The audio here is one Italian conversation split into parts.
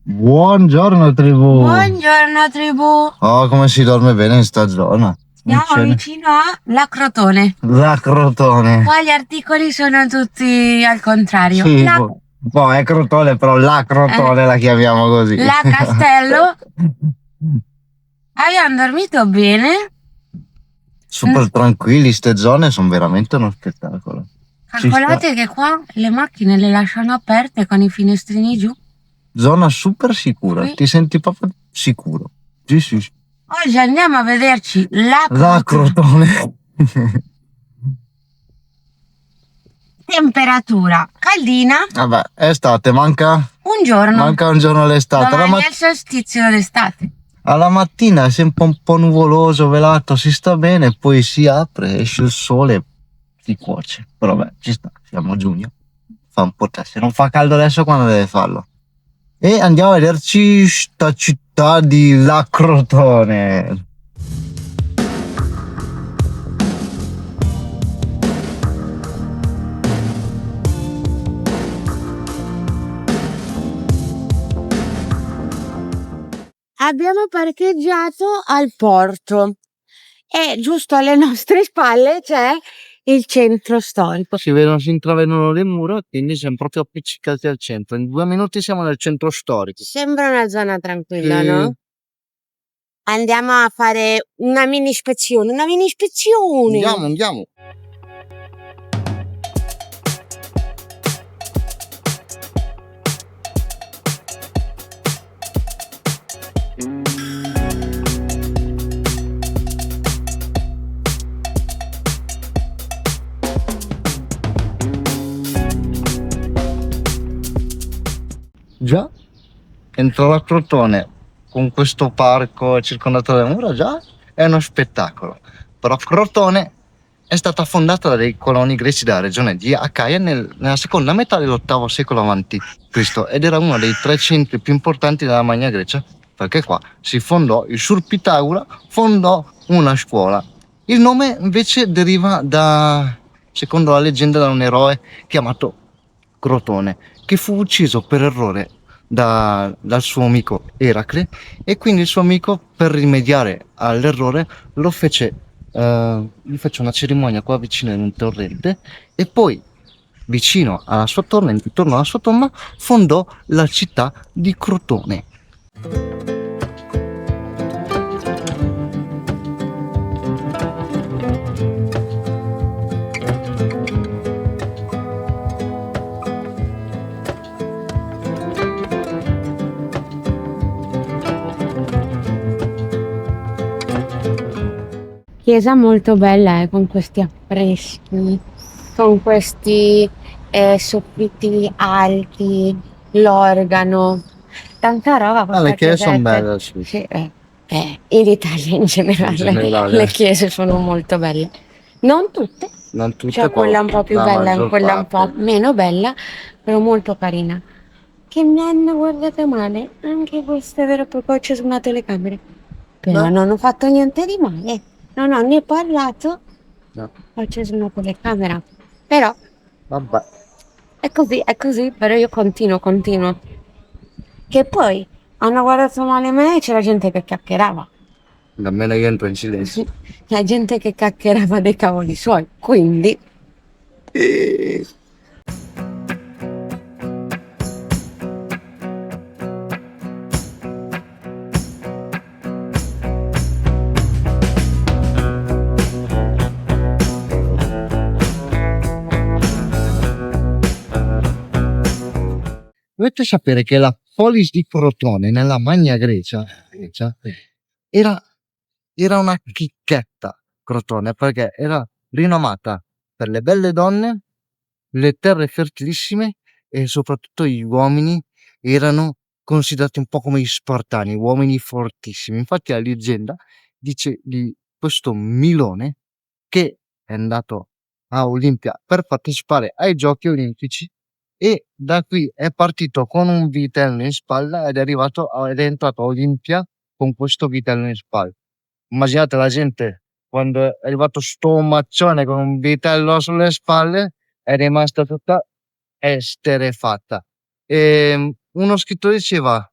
Buongiorno tribù. Buongiorno tribù, Oh, come si dorme bene in sta zona. siamo vicino a Crotone. La Crotone. Qua gli articoli sono tutti al contrario. Sì, poi è Crotone, però la Crotone la chiamiamo così. La Castello. Abbiamo dormito bene. Super tranquilli, ste zone sono veramente uno spettacolo. Calcolate che qua le macchine le lasciano aperte con i finestrini giù. Zona super sicura, Sì. ti senti proprio sicuro. Sì, sì, sì. Oggi andiamo a vederci La Crotone. Temperatura caldina. Vabbè, estate, manca un giorno. l'estate. Domani è il solstizio d'estate. Alla mattina è sempre un po' nuvoloso, velato, si sta bene, poi si apre, esce il sole, si cuoce. Però beh, ci sta, siamo a giugno, fa un po' se non fa caldo adesso quando deve farlo. E andiamo a vederci sta città di La Crotone. Abbiamo parcheggiato al porto e giusto alle nostre spalle c'è il centro storico. Si intravedono le mura, quindi siamo proprio appiccicati al centro. In 2 minuti siamo nel centro storico. Sembra una zona tranquilla, no? Andiamo a fare una mini ispezione. Andiamo. Già, entro la Crotone con questo parco circondato dalle mura, già è uno spettacolo. Però Crotone è stata fondata da dei coloni greci della regione di Acaia nella seconda metà dell'VIII secolo a.C. ed era uno dei 3 centri più importanti della Magna Grecia, perché qua si fondò, il Sur Pitagora fondò una scuola. Il nome invece deriva secondo la leggenda, da un eroe chiamato Crotone, che fu ucciso per errore dal suo amico Eracle, e quindi il suo amico, per rimediare all'errore, gli fece una cerimonia qua vicino in un torrente, e poi vicino alla sua tomba, intorno alla sua tomba, fondò la città di Crotone. Chiesa molto bella, con questi affreschi, con questi soffitti alti, l'organo, tanta roba. Le chiese sono belle, sì. In Italia in generale le chiese sono molto belle. Non tutte, cioè quella un po' più bella e quella un po' meno bella, però molto carina. Che mi hanno guardato male, anche questa è vero, perché ho acceso una telecamera. Però non ho fatto niente di male. Non ho né parlato, ho acceso una telecamera. Però Vabbè. è così, però io continuo. Che poi hanno guardato male me e c'era gente che chiacchierava. Da me io entro in silenzio. La gente che chiacchierava dei cavoli suoi, quindi. Dovete sapere che la polis di Crotone nella Magna Grecia era una chicchetta, Crotone, perché era rinomata per le belle donne, le terre fertilissime, e soprattutto gli uomini erano considerati un po' come gli spartani, uomini fortissimi. Infatti la leggenda dice di questo Milone, che è andato a Olimpia per partecipare ai giochi olimpici, e da qui è partito con un vitello in spalla ed è entrato a Olimpia con questo vitello in spalla. Immaginate la gente quando è arrivato sto maccione con un vitello sulle spalle, è rimasta tutta esterrefatta. Uno scrittore diceva: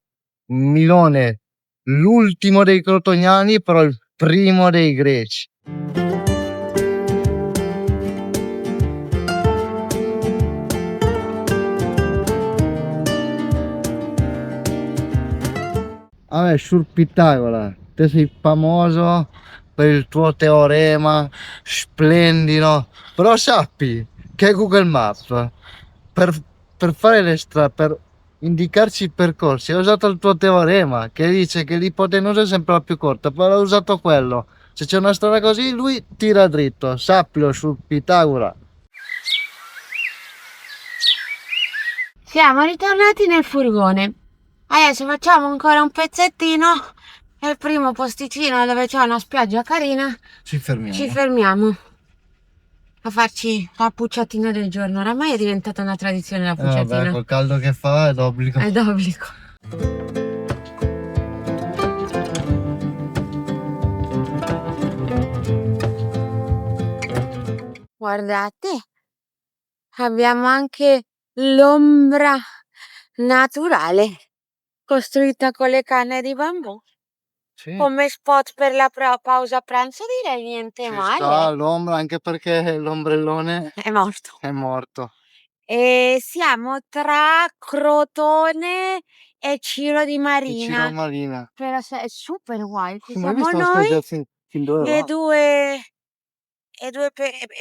Milone, l'ultimo dei crotoniani, però il primo dei greci. Vabbè, sul Pitagora, te sei famoso per il tuo teorema splendido, però sappi che Google Maps per fare per indicarci i percorsi ha usato il tuo teorema che dice che l'ipotenusa è sempre la più corta, però ha usato quello. Se c'è una strada così, lui tira dritto, sappilo sul Pitagora. Siamo ritornati nel furgone. Adesso facciamo ancora un pezzettino. È il primo posticino dove c'è una spiaggia carina. Ci fermiamo. A farci la pucciatina del giorno. Oramai è diventata una tradizione la pucciatina. Vabbè, col caldo che fa è d'obbligo. È d'obbligo. Guardate, abbiamo anche l'ombra naturale costruita con le canne di bambù. Sì. Come spot per la pausa pranzo direi niente Ci male. sta l'ombra, anche perché l'ombrellone È morto. è morto. E siamo tra Crotone e Ciro di Marina. Vicino Marina. Però è super wild. Ci Ma hai siamo visto la noi spiaggia fin dove e va?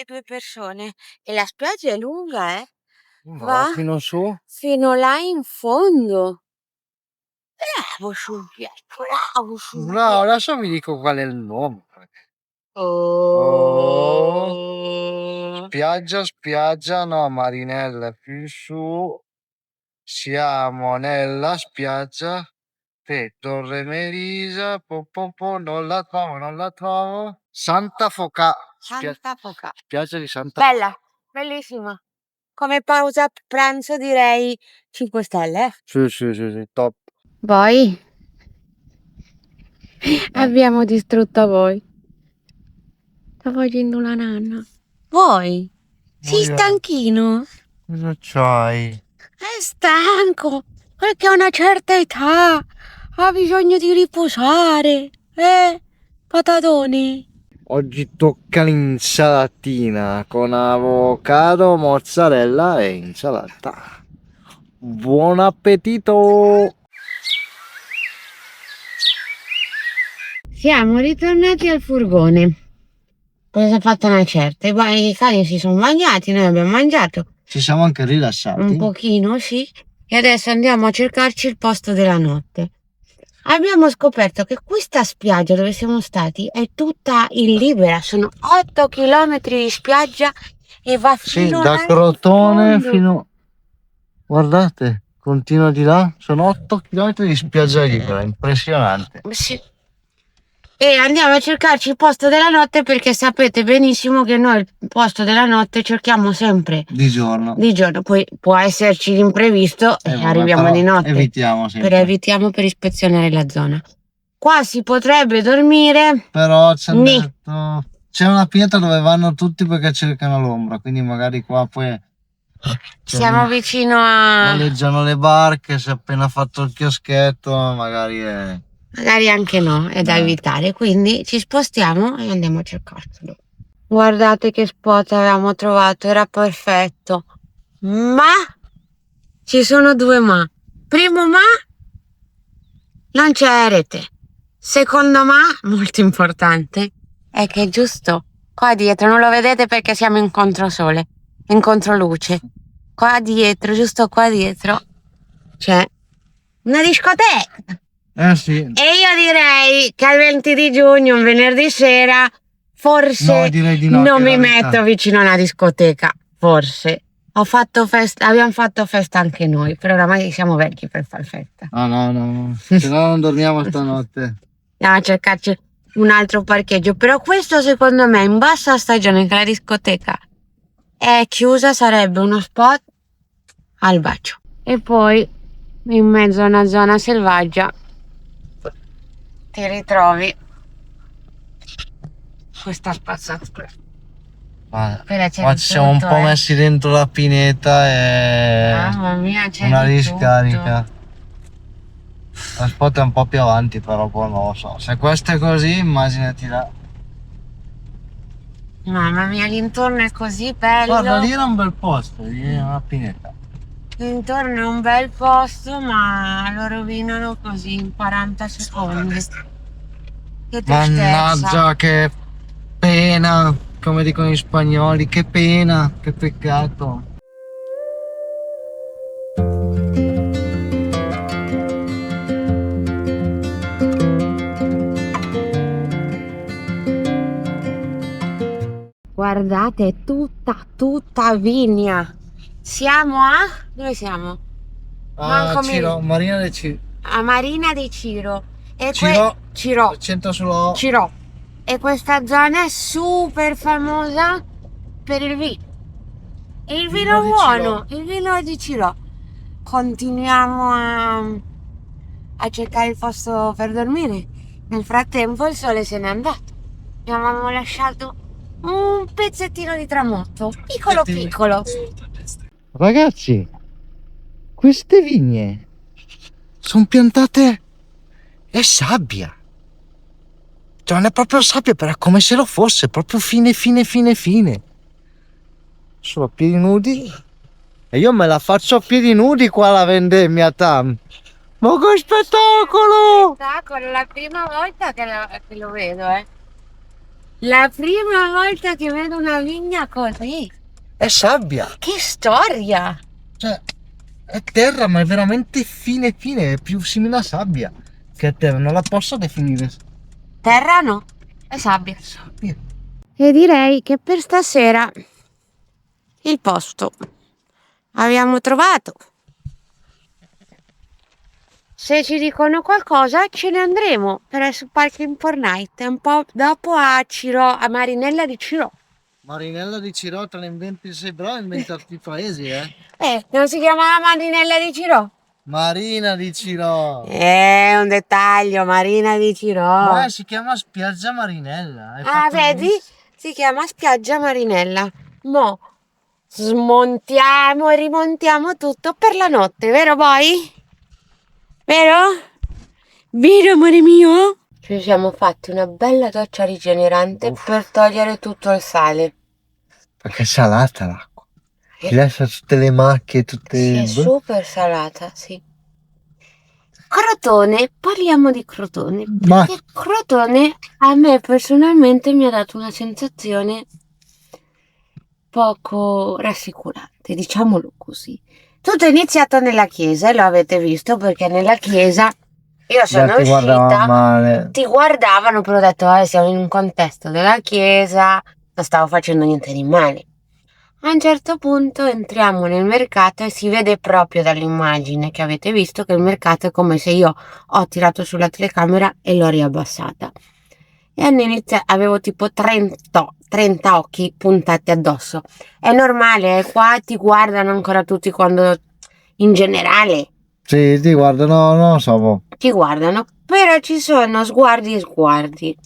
due persone. E la spiaggia è lunga, Va fino su. fino là in fondo. Bravo sul No, adesso vi dico qual è il nome. Spiaggia, no, Marinella, più su. Siamo nella spiaggia. Torre Merisa, non la trovo. Santa Foca. Santa Foca. Spiaggia di Santa Bella, bellissima. Come pausa pranzo direi 5 stelle. Sì, top. Poi abbiamo distrutto voi. Sta facendo la nanna. Voi? Sei stanchino? Cosa c'hai? È stanco perché a una certa età ha bisogno di riposare. Patatoni. Oggi tocca l'insalatina con avocado, mozzarella e insalata. Buon appetito! Siamo ritornati al furgone. Cosa ha fatto una certa? I cani si sono bagnati, noi abbiamo mangiato. Ci siamo anche rilassati. Un pochino, sì. E adesso andiamo a cercarci il posto della notte. Abbiamo scoperto che questa spiaggia dove siamo stati è tutta in libera. Sono 8 chilometri di spiaggia e va fino da Crotone fino... Guardate, continua di là. Sono 8 chilometri di spiaggia libera, impressionante. Sì. E andiamo a cercarci il posto della notte perché sapete benissimo che noi il posto della notte cerchiamo sempre di giorno. Poi può esserci l'imprevisto e arriviamo di notte. Evitiamo sempre. Evitiamo per ispezionare la zona. Qua si potrebbe dormire. Però c'è una pietra dove vanno tutti perché cercano l'ombra, quindi magari qua poi siamo vicino a... Noleggiano le barche, si è appena fatto il chioschetto, magari è... Magari anche no, è da evitare, quindi ci spostiamo e andiamo a cercarlo. Guardate che spot avevamo trovato, era perfetto. Ma ci sono due ma. Primo ma, non c'è rete. Secondo ma, molto importante, è che giusto qua dietro, non lo vedete perché siamo in controsole, in controluce. Qua dietro, giusto qua dietro, c'è una discoteca. Sì. E io direi che al 20 di giugno, un venerdì sera, forse direi di no, non mi metto vicino a una discoteca. Forse. Abbiamo fatto festa anche noi, però oramai siamo vecchi per far festa. No. Se no non dormiamo stanotte. Andiamo a cercarci un altro parcheggio. Però questo secondo me in bassa stagione che la discoteca è chiusa sarebbe uno spot al bacio. E poi in mezzo a una zona selvaggia ti ritrovi questa spazzatura. Ma Quella c'è qua di ci siamo un tutto, po' messi dentro la pineta e Mamma mia, c'è una di discarica. La spot è un po' più avanti, però poi non lo so. Se questo è così, immaginati là. tutto. Mamma mia, l'intorno è così Guarda, bello. lì era un bel posto, lì era una pineta. L'intorno è un bel posto, ma lo rovinano così in 40 secondi. Che tristezza. Mannaggia, che pena, come dicono gli spagnoli, che pena, che peccato. Guardate, è tutta vigna. Siamo a... Dove siamo? Manco mi- Ciro, Marina del Ciro. A Marina di Ciro. E Ciro, accento sulla O. Ciro. E questa zona è super famosa per il vino. E il vino di buono, il vino di Ciro. Continuiamo a cercare il posto per dormire. Nel frattempo il sole se n'è andato. Abbiamo lasciato un pezzettino di tramonto, piccolo. Ragazzi, queste vigne sono piantate è sabbia. Cioè non è proprio sabbia, però è come se lo fosse, proprio fine. Solo a piedi nudi. E io me la faccio a piedi nudi qua la vendemmia, Tam. Ma che spettacolo! Spettacolo, la prima volta che lo vedo, La prima volta che vedo una vigna così. È sabbia. Che storia! Cioè, è terra, ma è veramente fine, è più simile a sabbia che a terra, non la posso definire. Terra no, è sabbia. Sabbia. E direi che per stasera il posto abbiamo trovato. Se ci dicono qualcosa ce ne andremo per su Parking Fortnite un po' dopo a Marinella di Ciro. Marinella di Ciro, te ne inventi, sei bravo a inventarti i paesi, Non si chiamava Marinella di Ciro? Marina di Ciro. Un dettaglio, Marina di Ciro. Ma si chiama spiaggia Marinella. Hai fatto Vedi? benissimo. Si chiama spiaggia Marinella. Mo smontiamo e rimontiamo tutto per la notte, vero poi? Vero? Vero, amore mio? Ci siamo fatti una bella doccia rigenerante per togliere tutto il sale. Perché è salata l'acqua. Ti lascia tutte le macchie, tutte. Sì, è super salata, sì. Crotone, parliamo di Crotone. Ma Perché Crotone a me personalmente mi ha dato una sensazione poco rassicurante, diciamolo così. Tutto è iniziato nella chiesa e lo avete visto perché nella chiesa io sono ti guardavano uscita, male. ti guardavano, però ho detto siamo in un contesto della chiesa, non stavo facendo niente di male. A un certo punto entriamo nel mercato e si vede proprio dall'immagine che avete visto che il mercato è come se io ho tirato sulla telecamera e l'ho riabbassata. E all'inizio avevo tipo 30 occhi puntati addosso. È normale, qua ti guardano ancora tutti quando in generale Sì, ti guardano, non lo so. ti guardano, però ci sono sguardi e sguardi.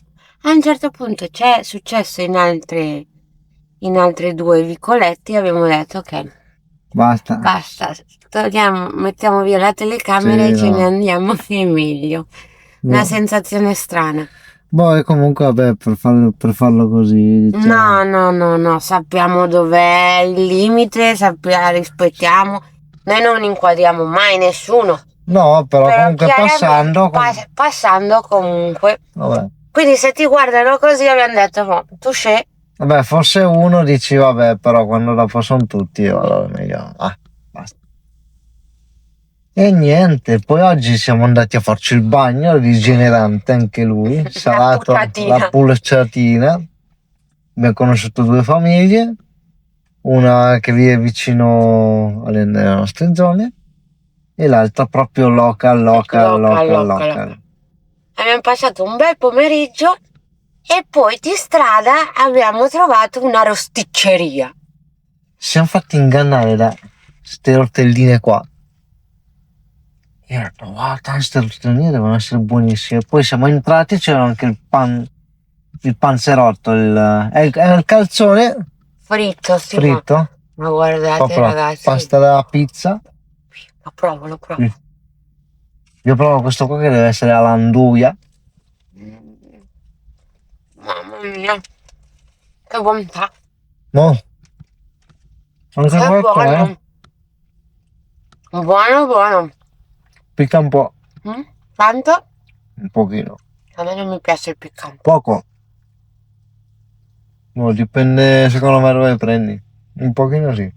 A un certo punto c'è successo in altre due vicoletti e abbiamo detto ok, Basta. mettiamo via la telecamera Sì, e ce no. ne andiamo che è meglio. No. Una sensazione strana. Boh, e comunque vabbè, per farlo così. Diciamo. No, sappiamo dov'è il limite, rispettiamo. Noi non inquadriamo mai nessuno. No, però comunque chiaramente passando comunque. Vabbè. Quindi se ti guardano così abbiamo detto, tu sei. Vabbè, forse uno dici vabbè, però quando dopo sono tutti, allora meglio. Basta. E niente, poi oggi siamo andati a farci il bagno, rigenerante anche lui, salato, la pulciatina. Abbiamo conosciuto due famiglie, una che vive vicino alle nostre zone e l'altra proprio local. Abbiamo passato un bel pomeriggio e poi di strada abbiamo trovato una rosticceria. Ci siamo fatti ingannare da queste rotelline qua. Io ho detto, wow, queste rotelline devono essere buonissime. Poi siamo entrati e c'era anche il panzerotto, il calzone fritto, sì. Fritto? Ma guardate, Proprio ragazzi. pasta della pizza. Ma provalo, provo. Io provo questo qua che deve essere all'anduia. Mamma mia, che bontà. No. Anche Che questo, buono. Buono, buono. Picca un po'. Tanto? Un pochino. A me non mi piace il piccante. Poco. No, dipende secondo me dove prendi. Un pochino sì.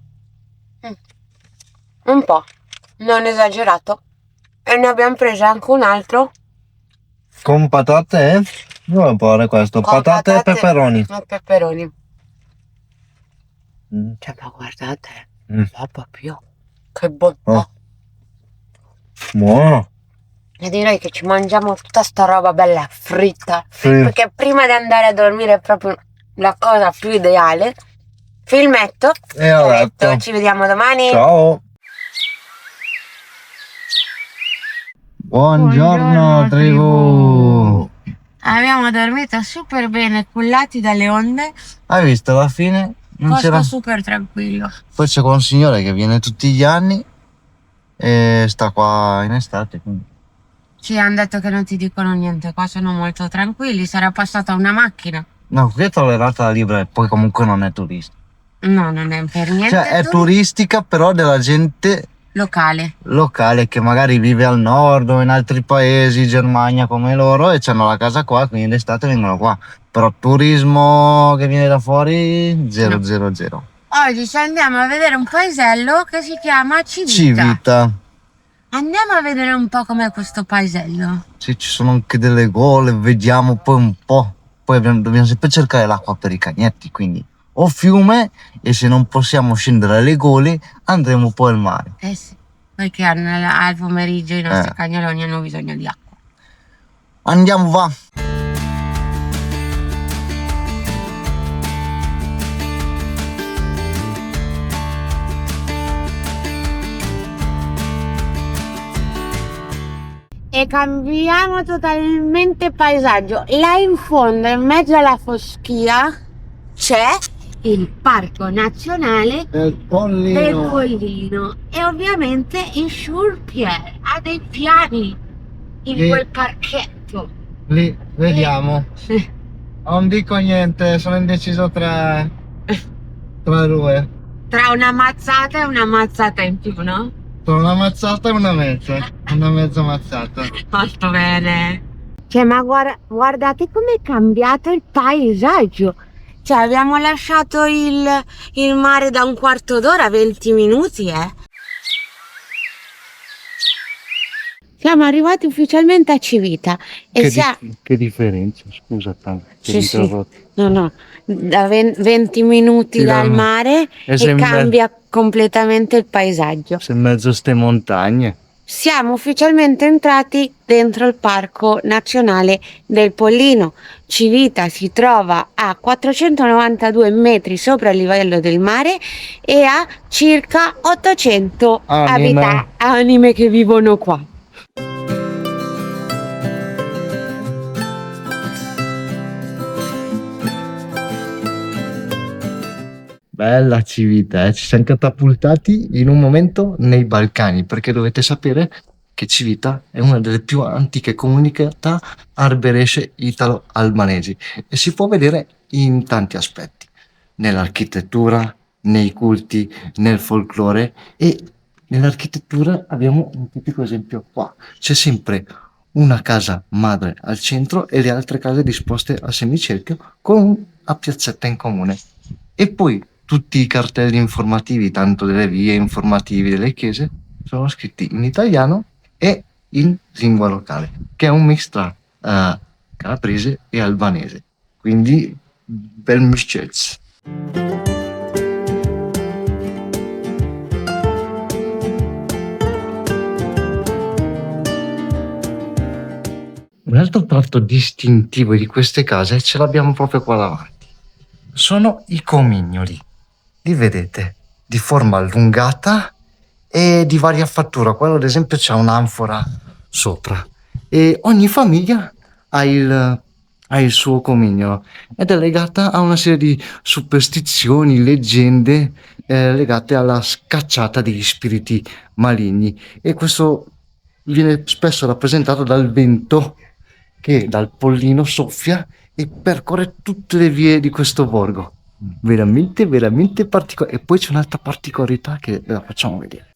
Un po', non esagerato. E ne abbiamo preso anche un altro. Con patate, dove pare questo? Con Patate e peperoni. E peperoni. Cioè, ma guardate, proprio. Che bontà. Oh. Buono. E direi che ci mangiamo tutta sta roba bella fritta. Sì. Perché prima di andare a dormire è proprio la cosa più ideale. Filmetto. E ho letto. Ci vediamo domani. Ciao. Buongiorno tribù. Abbiamo dormito super bene, cullati dalle onde. Hai visto, alla fine non Posto c'era. super tranquillo. Poi c'è un signore che viene tutti gli anni e sta qua in estate. Quindi. Ci hanno detto che non ti dicono niente, qua sono molto tranquilli, sarà passata una macchina. No, qui è tollerata la libera e poi comunque non è turistica. No, non è per niente. Cioè è turistica però della gente locale che magari vive al nord o in altri paesi, Germania come loro, e hanno la casa qua, quindi d'estate vengono qua. Però turismo che viene da fuori 000. Oggi ci andiamo a vedere un paesello che si chiama Civita. Civita. Andiamo a vedere un po' com'è questo paesello. Sì, ci sono anche delle gole, vediamo poi un po'. Poi dobbiamo sempre cercare l'acqua per i cagnetti, quindi o fiume, e se non possiamo scendere alle gole andremo poi al mare. Sì, perché al pomeriggio i nostri cagnoloni hanno bisogno di acqua. Andiamo, va. E cambiamo totalmente paesaggio. Là in fondo, in mezzo alla foschia, c'è il Parco Nazionale del Pollino. E ovviamente il Schurpier ha dei piani in quel parchetto. Lì, vediamo. Non dico niente, sono indeciso tra due. Tra una mazzata e una mazzata in più, no? Tra una mazzata e una mezza mazzata. Molto bene. Cioè, ma guardate com'è cambiato il paesaggio. Cioè, abbiamo lasciato il mare da un quarto d'ora, 20 minuti, Siamo arrivati ufficialmente a Civita. E che differenza, scusa tanto. Sì. No, da 20 minuti dal mare e cambia completamente il paesaggio. Sei in mezzo a ste montagne. Siamo ufficialmente entrati dentro il Parco Nazionale del Pollino. Civita si trova a 492 metri sopra il livello del mare e ha circa 800 anime che vivono qua. Bella Civita, ci siamo catapultati in un momento nei Balcani, perché dovete sapere che Civita è una delle più antiche comunità arberese italo-albanesi e si può vedere in tanti aspetti, nell'architettura, nei culti, nel folklore. E nell'architettura abbiamo un tipico esempio qua, c'è sempre una casa madre al centro e le altre case disposte a semicerchio con una piazzetta in comune, e poi tutti i cartelli informativi, tanto delle vie informativi delle chiese, sono scritti in italiano e in lingua locale, che è un mix tra calabrese e albanese, quindi bel miscez. Un altro tratto distintivo di queste case ce l'abbiamo proprio qua davanti. Sono i comignoli. Li vedete? Di forma allungata e di varia fattura. Quello ad esempio c'ha un'anfora sopra. E ogni famiglia ha il ha il suo comignolo ed è legata a una serie di superstizioni, leggende legate alla scacciata degli spiriti maligni, e questo viene spesso rappresentato dal vento che dal Pollino soffia e percorre tutte le vie di questo borgo. Veramente, veramente particolare. E poi c'è un'altra particolarità che ve la facciamo vedere.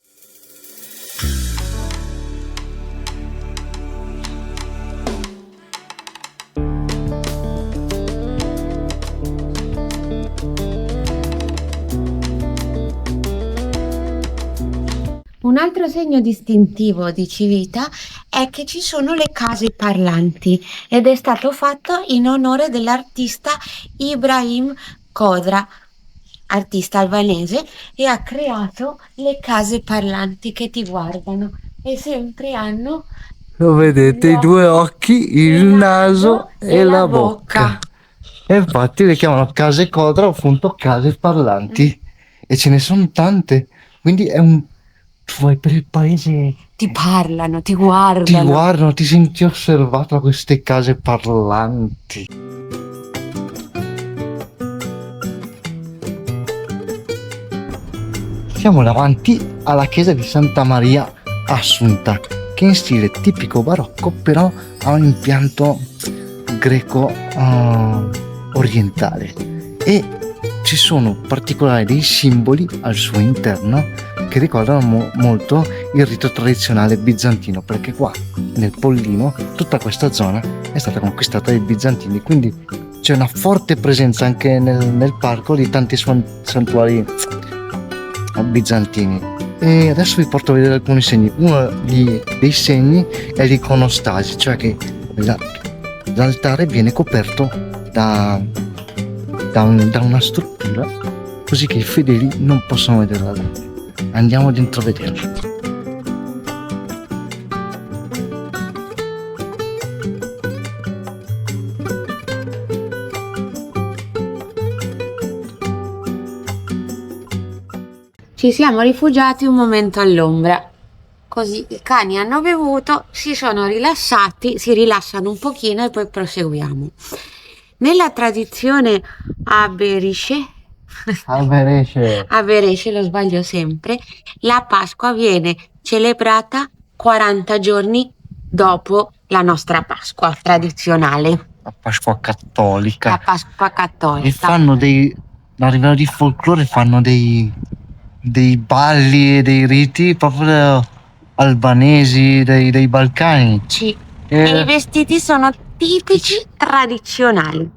Un altro segno distintivo di Civita è che ci sono le case parlanti ed è stato fatto in onore dell'artista Ibrahim Kodra, artista albanese, e ha creato le case parlanti che ti guardano e sempre hanno, Lo vedete, i due occhi, il naso e la bocca. E infatti le chiamano case Kodra, appunto case parlanti. E ce ne sono tante. Quindi è un... Tu vai per il paese, ti parlano, ti ti guardano. guardano, ti senti osservato da queste case parlanti. Siamo davanti alla chiesa di Santa Maria Assunta, che in stile tipico barocco però ha un impianto greco orientale, e ci sono particolari dei simboli al suo interno che ricordano molto il rito tradizionale bizantino, perché qua nel Pollino tutta questa zona è stata conquistata dai bizantini, quindi c'è una forte presenza anche nel parco di tanti santuari bizantini. E adesso vi porto a vedere alcuni segni. Uno dei segni è l'iconostasi, cioè che l'altare viene coperto da una struttura così che i fedeli non possono vederla da fuori. Andiamo dentro a vederlo. Ci siamo rifugiati un momento all'ombra, così i cani hanno bevuto, si sono rilassati, si rilassano un pochino e poi proseguiamo. Nella tradizione Aberesce, lo sbaglio sempre, la Pasqua viene celebrata 40 giorni dopo la nostra Pasqua tradizionale. La Pasqua cattolica. La Pasqua cattolica. E fanno a livello di folklore, fanno dei balli e dei riti proprio albanesi, dei Balcani. Sì. E i vestiti sono tipici tradizionali.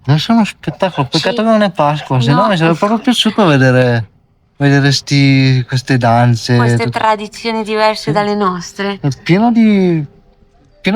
Adesso è uno spettacolo, peccato che non è Pasqua, se no mi sarebbe proprio piaciuto vedere queste danze. Queste tradizioni diverse dalle nostre. È pieno di...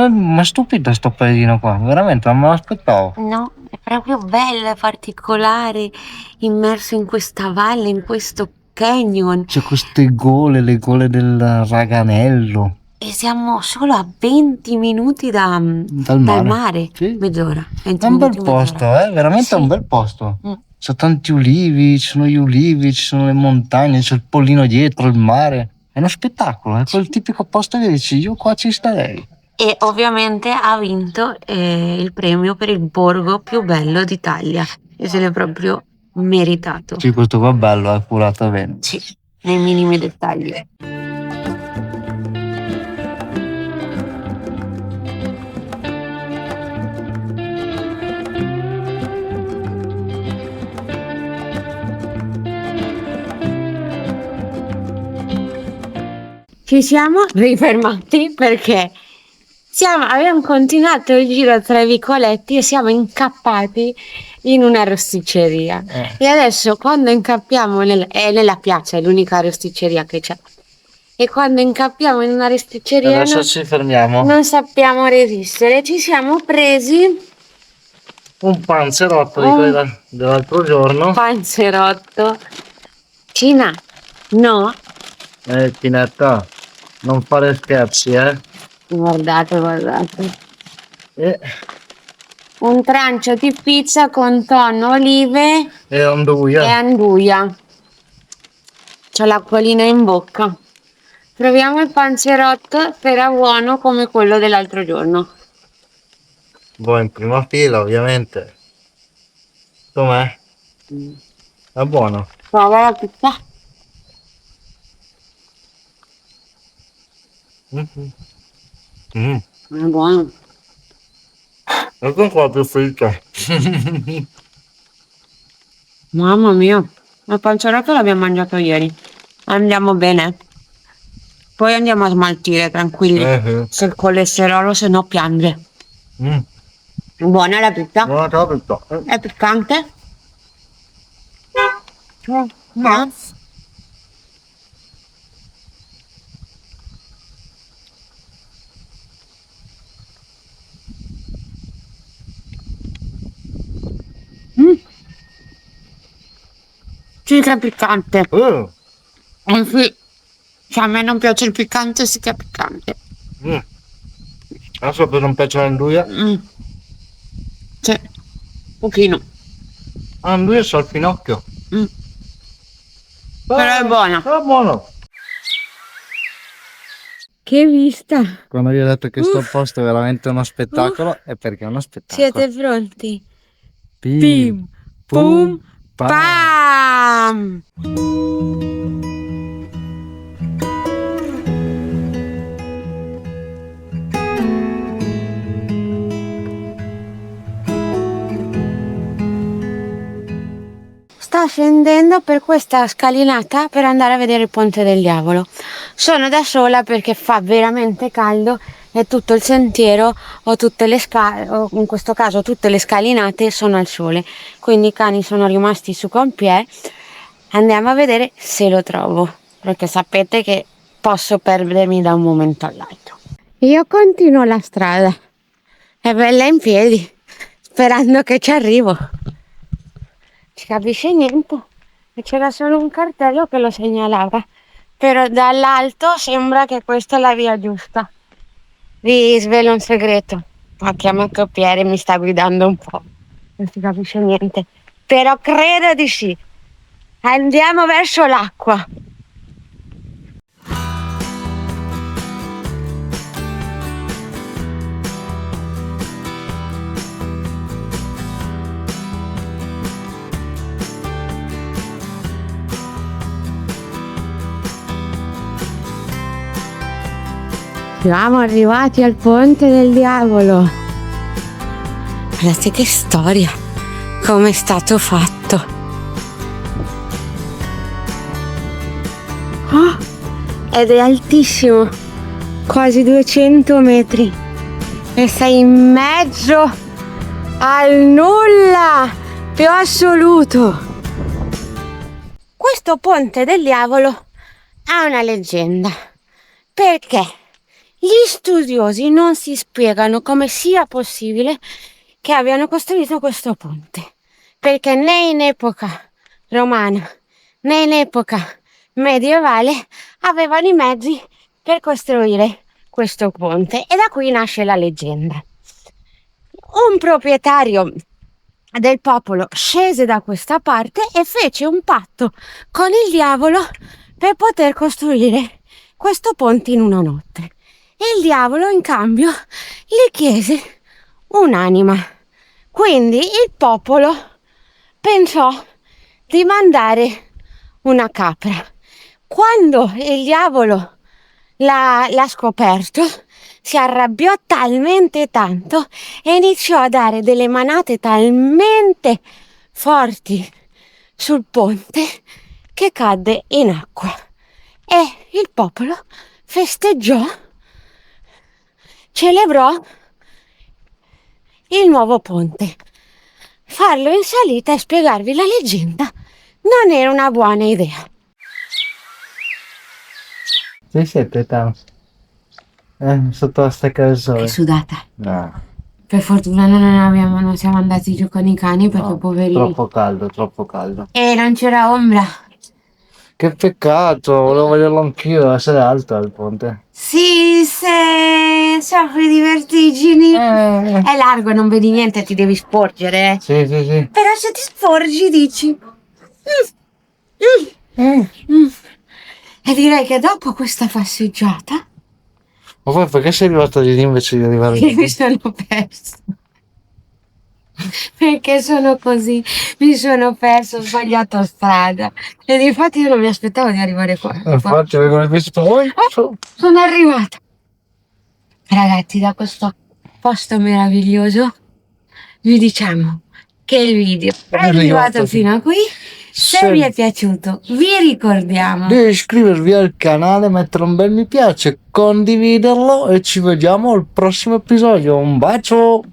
Ma stupido sto paesino qua, veramente, non me lo aspettavo. No, è proprio bello, è particolare, immerso in questa valle, in questo canyon. C'è queste le gole del Raganello. E siamo solo a 20 minuti dal mare. Sì. Mezz'ora. È un bel posto, veramente sì. È un bel posto. Ci sono tanti ulivi, ci sono gli ulivi, ci sono le montagne, c'è il Pollino dietro, il mare. È uno spettacolo, è quel tipico posto che dici io qua ci starei. E ovviamente ha vinto il premio per il borgo più bello d'Italia. E se l'è proprio meritato. Sì, questo qua è bello, è curato bene. Sì, nei minimi dettagli. Ci siamo rifermati perché abbiamo continuato il giro tra i vicoletti e siamo incappati in una rosticceria. E adesso quando incappiamo nella piazza, è l'unica rosticceria che c'è. E quando incappiamo in una rosticceria adesso ci fermiamo. Non sappiamo resistere. Ci siamo presi un panzerotto di quello dell'altro giorno. Panzerotto. Cina, no? Tinetta, non fare scherzi, Guardate. Un trancio di pizza con tonno, olive e anduia. C'ho l'acquolina in bocca. Proviamo il panzerotto, se era buono come quello dell'altro giorno. Voi in prima fila, ovviamente. Com'è? È buono. Prova la pizza. Mhm. Mm. È buono. E con qua più fritta. Mamma mia, la pancetta l'abbiamo mangiato ieri. Andiamo bene. Poi andiamo a smaltire, tranquilli. Sì. Se il colesterolo se no piange. Mm. Buona la pizza? Buona capita. È piccante? No. No. Mm. Sì che è piccante. Sì. Se a me non piace il piccante, sì che è piccante. Mm. Adesso per non piacere l'anduia. Mm. Sì, un pochino. L'anduia sta al finocchio. Mm. Però è buona. È buono. Che vista! Quando vi ho detto che sto posto è veramente uno spettacolo, è perché è uno spettacolo. Siete pronti? Pim, Pum, pam. pam! Sto scendendo per questa scalinata per andare a vedere il Ponte del Diavolo. Sono da sola perché fa veramente caldo e tutto il sentiero o tutte le scale, o in questo caso tutte le scalinate sono al sole. Quindi i cani sono rimasti su con Pierre. Andiamo a vedere se lo trovo, perché sapete che posso perdermi da un momento all'altro. Io continuo la strada, è bella in piedi, sperando che ci arrivo. Si capisce niente e c'era solo un cartello che lo segnalava, però dall'alto sembra che questa è la via giusta. Vi svelo un segreto: ho chiamato Piere e mi sta guidando un po', non si capisce niente, però credo di sì. Andiamo verso l'acqua. Siamo arrivati al Ponte del Diavolo. Guardate che storia, come è stato fatto. Oh, ed è altissimo, quasi 200 metri. E sei in mezzo al nulla più assoluto. Questo Ponte del Diavolo ha una leggenda. Perché? Gli studiosi non si spiegano come sia possibile che abbiano costruito questo ponte, perché né in epoca romana né in epoca medievale avevano i mezzi per costruire questo ponte, e da qui nasce la leggenda. Un proprietario del popolo scese da questa parte e fece un patto con il diavolo per poter costruire questo ponte in una notte. E il diavolo in cambio gli chiese un'anima. Quindi il popolo pensò di mandare una capra. Quando il diavolo l'ha scoperto, si arrabbiò talmente tanto e iniziò a dare delle manate talmente forti sul ponte che cadde in acqua. E il popolo festeggiò, celebrò il nuovo ponte. Farlo in salita e spiegarvi la leggenda non era una buona idea. Ci siete, Tam? Sotto la stecca del sole. È sudata. No. Per fortuna non siamo andati giù con i cani perché No, poverini. troppo caldo, troppo caldo. E non c'era ombra. Che peccato, volevo vederlo anch'io, deve essere alto il ponte. Sì, se soffri di vertigini. È largo, non vedi niente, ti devi sporgere. Sì, sì, sì. Però se ti sporgi dici. E direi che dopo questa passeggiata Ma poi perché sei arrivato di lì invece di arrivare mi qui? sono perso. perché sono così, mi sono perso, ho sbagliato strada ed infatti io non mi aspettavo di arrivare qua. Infatti, avevo visto poi. Sono arrivata. Ragazzi, da questo posto meraviglioso vi diciamo che il video è arrivato fino a qui. Se vi è piaciuto, vi ricordiamo di iscrivervi al canale, mettere un bel mi piace, condividerlo e ci vediamo al prossimo episodio. Un bacio!